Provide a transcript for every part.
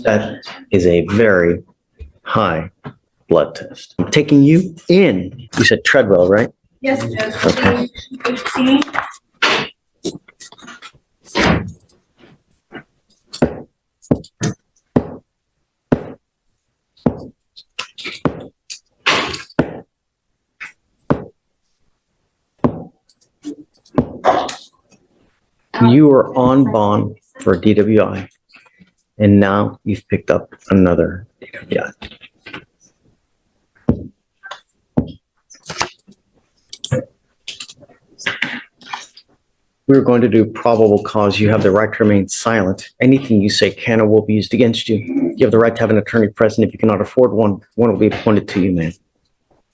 That is a very high blood test. I'm taking you in. You said Treadwell, right? Yes, Judge. Okay. Page 18. You were on bond for DWI, and now you've picked up another DWI. We're going to do probable cause. You have the right to remain silent. Anything you say can or will be used against you. You have the right to have an attorney present. If you cannot afford one, one will be appointed to you, man.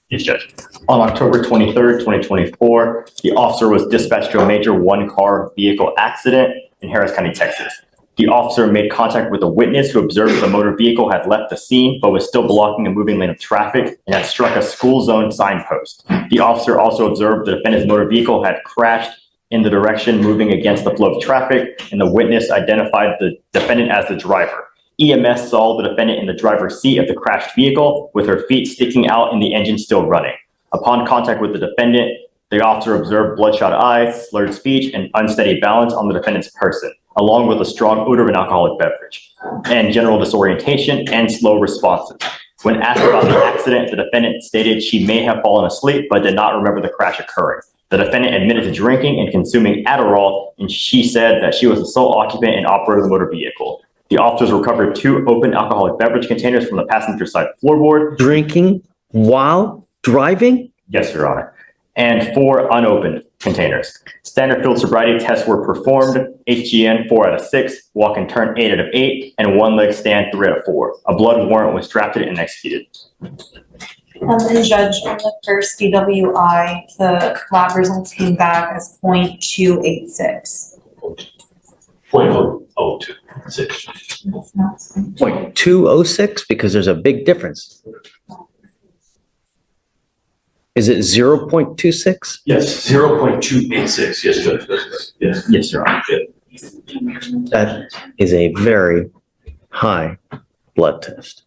Yes, Judge. On October 23rd, 2024, the officer was dispatched to a major one-car vehicle accident in Harris County, Texas. The officer made contact with a witness who observed the motor vehicle had left the scene but was still blocking a moving lane of traffic and had struck a school zone signpost. The officer also observed the defendant's motor vehicle had crashed in the direction moving against the flow of traffic, and the witness identified the defendant as the driver. EMS saw the defendant in the driver's seat of the crashed vehicle with her feet sticking out and the engine still running. Upon contact with the defendant, the officer observed bloodshot eyes, slurred speech, and unsteady balance on the defendant's person, along with a strong odor of an alcoholic beverage, and general disorientation and slow responses. When asked about the accident, the defendant stated she may have fallen asleep but did not remember the crash occurring. The defendant admitted to drinking and consuming Adderall, and she said that she was the sole occupant and operator of the motor vehicle. The officers recovered 2 open alcoholic beverage containers from the passenger side floorboard. Drinking while driving? Yes, Your Honor. And 4 unopened containers. Standard field sobriety tests were performed. HGN 4 out of 6, walk and turn 8 out of 8, and 1 leg stand 3 out of 4. A blood warrant was drafted and executed. And Judge, on the first DWI, the lab results came back as 0.286. 0.026. 0.206, because there's a big difference. Is it 0.26? Yes, 0.286. Yes, Judge. Yes. Yes, Your Honor. That is a very high blood test.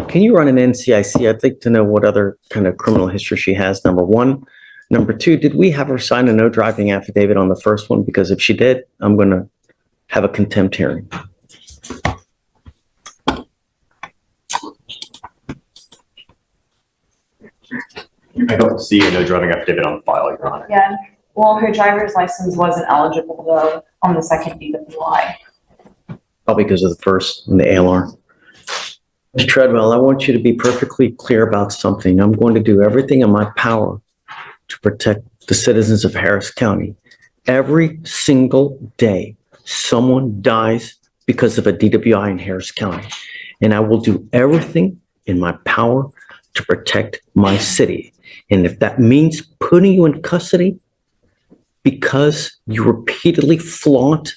Can you run an NCIC? I'd like to know what other kind of criminal history she has, number one. Number two, did we have her sign a no driving affidavit on the first one? Because if she did, I'm going to have a contempt hearing. I don't see a no driving affidavit on file, Your Honor. Yeah, well, her driver's license wasn't eligible though on the second DWI. Probably because of the first and the ALR. Ms. Treadwell, I want you to be perfectly clear about something. I'm going to do everything in my power to protect the citizens of Harris County. Every single day, someone dies because of a DWI in Harris County. And I will do everything in my power to protect my city. And if that means putting you in custody because you repeatedly flaunt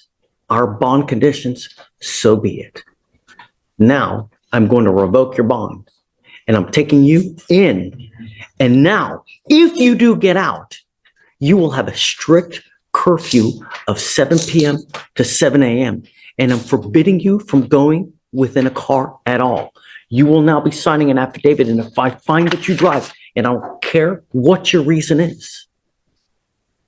our bond conditions, so be it. Now, I'm going to revoke your bond and I'm taking you in. And now, if you do get out, you will have a strict curfew of 7 p.m. to 7 a.m. And I'm forbidding you from going within a car at all. You will now be signing an affidavit. And if I find that you drive, and I don't care what your reason is,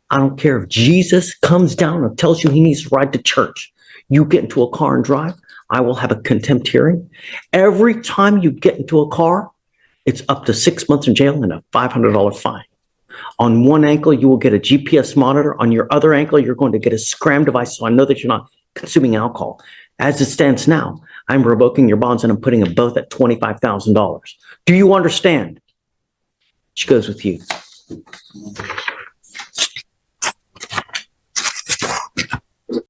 I don't care if Jesus comes down and tells you he needs to ride to church, you get into a car and drive, I will have a contempt hearing. Every time you get into a car, it's up to 6 months in jail and a $500 fine. On one ankle, you will get a GPS monitor. On your other ankle, you're going to get a scram device, so I know that you're not consuming alcohol. As it stands now, I'm revoking your bonds and I'm putting them both at $25,000. Do you understand? She goes with you.